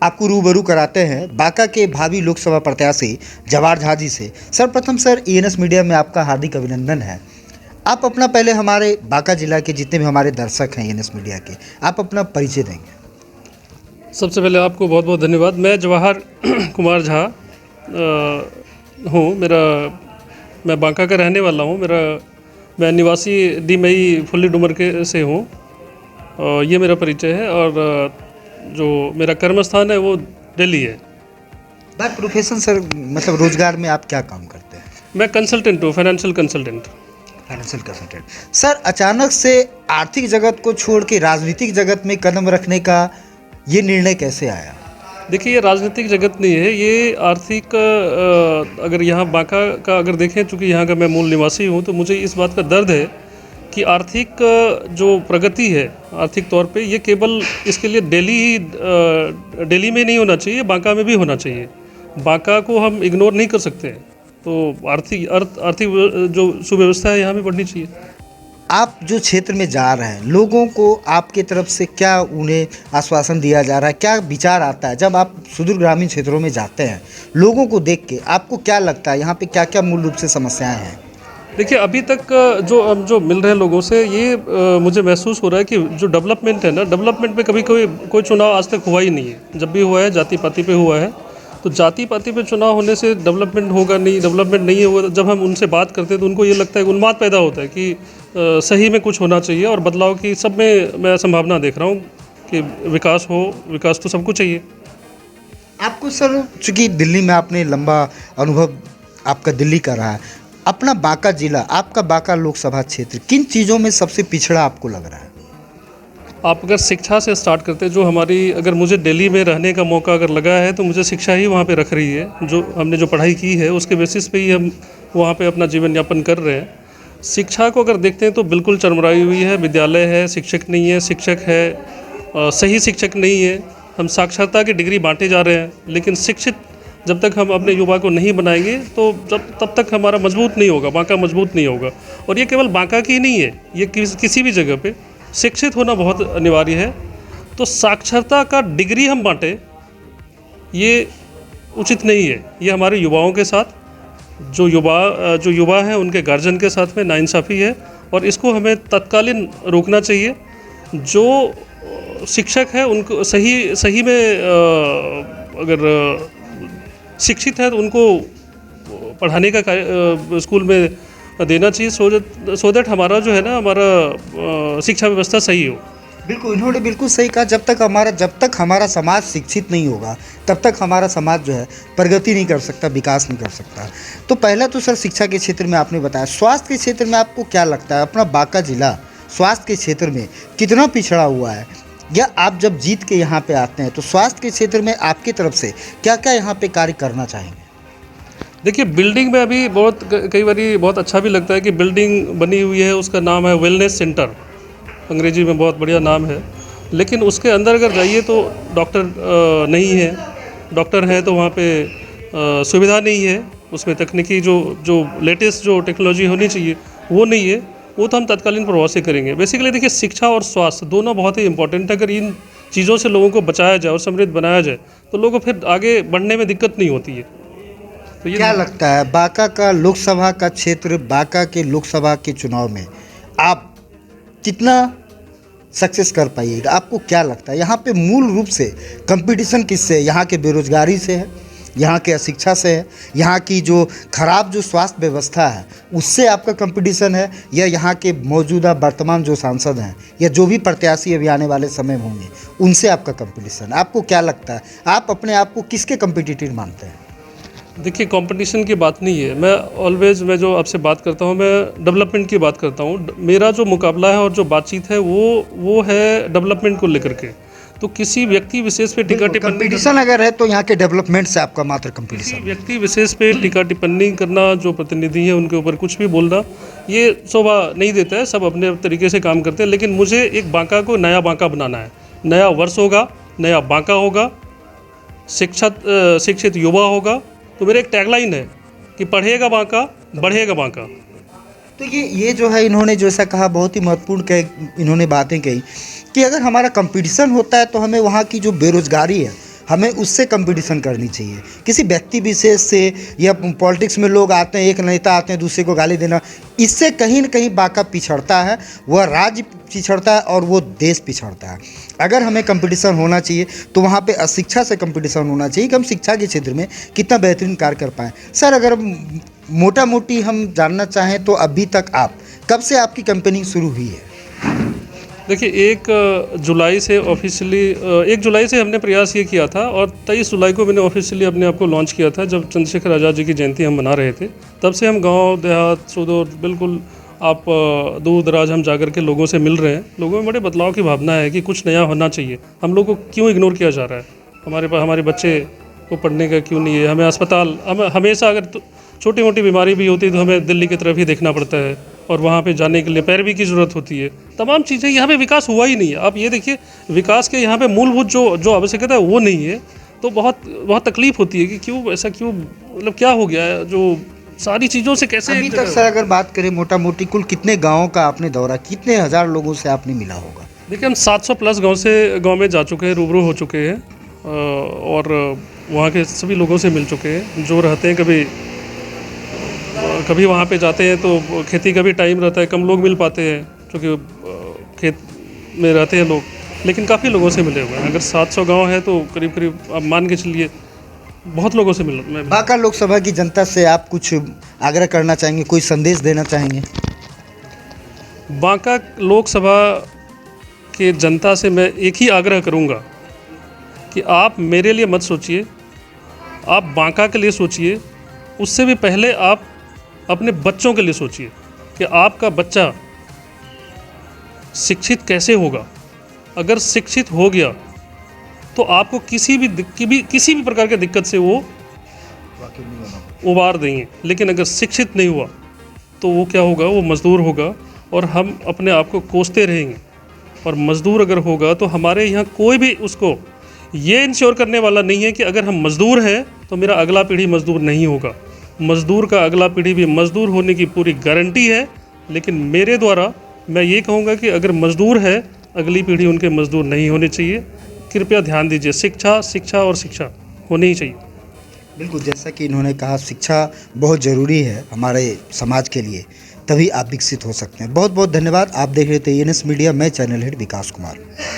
आपको रूबरू कराते हैं बांका के भावी लोकसभा प्रत्याशी जवाहर झा जी से। सर्वप्रथम सर, ईएनएस मीडिया में आपका हार्दिक अभिनंदन है। आप अपना पहले हमारे बांका जिला के जितने भी हमारे दर्शक हैं ईएनएस मीडिया के, आप अपना परिचय देंगे। सबसे पहले आपको बहुत बहुत धन्यवाद। मैं जवाहर कुमार झा हूँ। मैं बांका का रहने वाला हूँ। मैं निवासी डी मई फुल्ली डुमर के से हूँ। ये मेरा परिचय है और जो मेरा कर्म स्थान है वो दिल्ली है। बात प्रोफेशन सर, मतलब रोजगार में आप क्या काम करते हैं? मैं कंसल्टेंट हूँ, financial consultant. Financial consultant. Sir, अचानक से आर्थिक जगत को छोड़ के राजनीतिक जगत में कदम रखने का ये निर्णय कैसे आया? देखिए, ये राजनीतिक जगत नहीं है, ये आर्थिक अगर यहाँ बांका का अगर देखें, चूँकि यहाँ का मैं मूल निवासी हूँ, तो मुझे इस बात का दर्द है कि आर्थिक जो प्रगति है आर्थिक तौर पे, ये केवल इसके लिए दिल्ली में नहीं होना चाहिए, बांका में भी होना चाहिए। बांका को हम इग्नोर नहीं कर सकते हैं। तो आर्थिक जो सुव्यवस्था है यहाँ भी बढ़नी चाहिए। आप जो क्षेत्र में जा रहे हैं, लोगों को आपके तरफ से क्या उन्हें आश्वासन दिया जा रहा है, क्या विचार आता है जब आप सुदूर ग्रामीण क्षेत्रों में जाते हैं? लोगों को देख के आपको क्या लगता है यहाँ पे क्या क्या मूल रूप से समस्याएं हैं? देखिए, अभी तक जो मिल रहे हैं लोगों से, ये मुझे महसूस हो रहा है कि जो डेवलपमेंट है ना, डेवलपमेंट पे कभी कोई चुनाव आज तक हुआ ही नहीं है। जब भी हुआ है जाति पाति पे हुआ है। तो जाति पाति पे चुनाव होने से डेवलपमेंट होगा नहीं, डेवलपमेंट नहीं होगा। जब हम उनसे बात करते हैं तो उनको ये लगता है कि उन्माद पैदा होता है कि सही में कुछ होना चाहिए और बदलाव की सब में मैं संभावना देख रहा हूँ कि विकास हो। विकास तो सबको चाहिए। आपको सर, चूँकि दिल्ली में आपने लंबा अनुभव आपका दिल्ली का रहा है, अपना बांका जिला, आपका बांका लोकसभा क्षेत्र किन चीज़ों में सबसे पिछड़ा आपको लग रहा है? आप अगर शिक्षा से स्टार्ट करते, जो हमारी, अगर मुझे दिल्ली में रहने का मौका अगर लगा है तो मुझे शिक्षा ही वहाँ पे रख रही है। जो हमने जो पढ़ाई की है उसके बेसिस पे ही हम वहाँ पे अपना जीवन यापन कर रहे हैं। शिक्षा को अगर देखते हैं तो बिल्कुल चरमराई हुई है। विद्यालय है, शिक्षक नहीं है, शिक्षक है सही शिक्षक नहीं है। हम साक्षरता की डिग्री बांटे जा रहे हैं, लेकिन शिक्षित जब तक हम अपने युवा को नहीं बनाएंगे तो तब तक हमारा मजबूत नहीं होगा, बांका मजबूत नहीं होगा। और ये केवल बांका की ही नहीं है, ये किसी भी जगह पे शिक्षित होना बहुत अनिवार्य है। तो साक्षरता का डिग्री हम बांटे, ये उचित नहीं है। ये हमारे युवाओं के साथ, जो युवा हैं उनके गार्जियन के साथ में नाइंसाफ़ी है और इसको हमें तत्कालीन रोकना चाहिए। जो शिक्षक है उनको सही में अगर शिक्षित है तो उनको पढ़ाने का स्कूल में देना चाहिए, सो दैट हमारा जो है ना, हमारा शिक्षा व्यवस्था सही हो। बिल्कुल, इन्होंने बिल्कुल सही कहा। जब तक हमारा समाज शिक्षित नहीं होगा तब तक हमारा समाज जो है प्रगति नहीं कर सकता, विकास नहीं कर सकता। तो पहला तो सर शिक्षा के क्षेत्र में आपने बताया। स्वास्थ्य के क्षेत्र में आपको क्या लगता है, अपना बांका जिला स्वास्थ्य के क्षेत्र में कितना पिछड़ा हुआ है? या आप जब जीत के यहाँ पे आते हैं तो स्वास्थ्य के क्षेत्र में आपकी तरफ से क्या क्या यहाँ पे कार्य करना चाहेंगे? देखिए, बिल्डिंग में अभी कई बार बहुत अच्छा भी लगता है कि बिल्डिंग बनी हुई है, उसका नाम है वेलनेस सेंटर, अंग्रेजी में बहुत बढ़िया नाम है। लेकिन उसके अंदर अगर जाइए तो डॉक्टर नहीं है, डॉक्टर हैं तो वहाँ पे सुविधा नहीं है। उसमें तकनीकी जो लेटेस्ट जो टेक्नोलॉजी होनी चाहिए वो नहीं है। वो तो हम तत्कालीन प्रभाव से करेंगे। बेसिकली देखिए, शिक्षा और स्वास्थ्य दोनों बहुत ही इंपॉर्टेंट है। अगर इन चीज़ों से लोगों को बचाया जाए और समृद्ध बनाया जाए तो लोगों को फिर आगे बढ़ने में दिक्कत नहीं होती है। तो ये क्या लगता है बांका का लोकसभा का क्षेत्र, बांका के लोकसभा के चुनाव में आप कितना सक्सेस कर पाइएगा? आपको क्या लगता है यहाँ पे मूल रूप से कंपटीशन किससे है? यहाँ के बेरोजगारी से है, यहाँ के अशिक्षा से है, यहाँ की जो खराब जो स्वास्थ्य व्यवस्था है उससे आपका कंपटीशन है, या यहाँ के मौजूदा वर्तमान जो सांसद हैं या जो भी प्रत्याशी अभी आने वाले समय में होंगे उनसे आपका कंपटीशन? आपको क्या लगता है, आप अपने आप को किसके कंपिटिटिव मानते हैं? देखिए, कंपटीशन की बात नहीं है। मैं जो आपसे बात करता हूँ, मैं डेवलपमेंट की बात करता हूँ। मेरा जो मुकाबला है और जो बातचीत है वो है डेवलपमेंट को लेकर के। तो किसी व्यक्ति विशेष पे टीका टिप्पणी, कंपटीशन अगर है तो यहाँ के डेवलपमेंट से आपका मात्र कंपटीशन। व्यक्ति विशेष पे टीका टिप्पणी करना, जो प्रतिनिधि है उनके ऊपर कुछ भी बोलना, ये शोभा नहीं देता है। सब अपने तरीके से काम करते हैं। लेकिन मुझे एक बांका को नया बांका बनाना है। नया वर्ष होगा, नया बांका होगा, शिक्षित युवा होगा। तो मेरा एक टैगलाइन है कि पढ़ेगा बांका, बढ़ेगा बांका। तो ये जो है, इन्होंने जैसा कहा, बहुत ही महत्वपूर्ण इन्होंने बातें कही कि अगर हमारा कंपटीशन होता है तो हमें वहाँ की जो बेरोजगारी है हमें उससे कंपटीशन करनी चाहिए। किसी व्यक्ति विशेष से या पॉलिटिक्स में लोग आते हैं, एक नेता आते हैं दूसरे को गाली देना, इससे कहीं न कहीं बांका पिछड़ता है, वह राज्य पिछड़ता है और वो देश पिछड़ता है। अगर हमें कंपटीशन होना चाहिए तो वहाँ पे अशिक्षा से कंपटीशन होना चाहिए कि हम शिक्षा के क्षेत्र में कितना बेहतरीन कार्य कर पाएँ। सर, अगर मोटा मोटी हम जानना चाहें तो अभी तक आप कब से आपकी कंपनी शुरू हुई है? देखिए, 1 जुलाई से ऑफिशियली 1 जुलाई से हमने प्रयास ये किया था और 23 जुलाई को मैंने ऑफिशियली अपने आप को लॉन्च किया था, जब चंद्रशेखर आज़ाद जी की जयंती हम मना रहे थे। तब से हम गांव देहात सुदूर बिल्कुल आप दूर दराज हम जाकर के लोगों से मिल रहे हैं। लोगों में बड़े बदलाव की भावना है कि कुछ नया होना चाहिए। हम लोग को क्यों इग्नोर किया जा रहा है? हमारे पास हमारे बच्चे को पढ़ने का क्यों नहीं है? हमें अस्पताल, हम हमेशा अगर छोटी मोटी बीमारी भी होती है तो हमें दिल्ली की तरफ ही देखना पड़ता है और वहाँ पे जाने के लिए पैरवी की ज़रूरत होती है। तमाम चीज़ें, यहाँ पे विकास हुआ ही नहीं है। आप ये देखिए, विकास के यहाँ पे मूलभूत जो आवश्यकता है वो नहीं है, तो बहुत तकलीफ होती है कि क्यों ऐसा, क्यों, मतलब क्या हो गया है, जो सारी चीज़ों से कैसे अभी तक सर अगर बात करें मोटा मोटी कुल कितने गाँवों का आपने दौरा, कितने हज़ार लोगों से आपने मिला होगा? देखिए, हम 700 प्लस गांव में जा चुके हैं, रूबरू हो चुके हैं और वहाँ के सभी लोगों से मिल चुके हैं जो रहते हैं। कभी वहाँ पे जाते हैं तो खेती का भी टाइम रहता है, कम लोग मिल पाते हैं क्योंकि खेत में रहते हैं लोग, लेकिन काफ़ी लोगों से मिले हुए हैं। अगर 700 गांव है तो करीब करीब आप मान के चलिए बहुत लोगों से मिला। बांका लोकसभा की जनता से आप कुछ आग्रह करना चाहेंगे, कोई संदेश देना चाहेंगे? बांका लोकसभा के जनता से मैं एक ही आग्रह करूंगा कि आप मेरे लिए मत सोचिए, आप बांका के लिए सोचिए। उससे भी पहले आप अपने बच्चों के लिए सोचिए कि आपका बच्चा शिक्षित कैसे होगा। अगर शिक्षित हो गया तो आपको किसी भी प्रकार की दिक्कत से वो उबार देंगे, लेकिन अगर शिक्षित नहीं हुआ तो वो क्या होगा, वो मज़दूर होगा और हम अपने आप को कोसते रहेंगे। और मज़दूर अगर होगा तो हमारे यहाँ कोई भी उसको ये इंश्योर करने वाला नहीं है कि अगर हम मज़दूर हैं तो मेरा अगला पीढ़ी मज़दूर नहीं होगा। मज़दूर का अगला पीढ़ी भी मज़दूर होने की पूरी गारंटी है, लेकिन मेरे द्वारा मैं ये कहूँगा कि अगर मज़दूर है, अगली पीढ़ी उनके मज़दूर नहीं होने चाहिए। कृपया ध्यान दीजिए, शिक्षा और शिक्षा होनी ही चाहिए। बिल्कुल, जैसा कि इन्होंने कहा, शिक्षा बहुत ज़रूरी है हमारे समाज के लिए, तभी आप विकसित हो सकते हैं। बहुत बहुत धन्यवाद। आप देख रहे थे ENS मीडिया, मैं चैनल हेड विकास कुमार।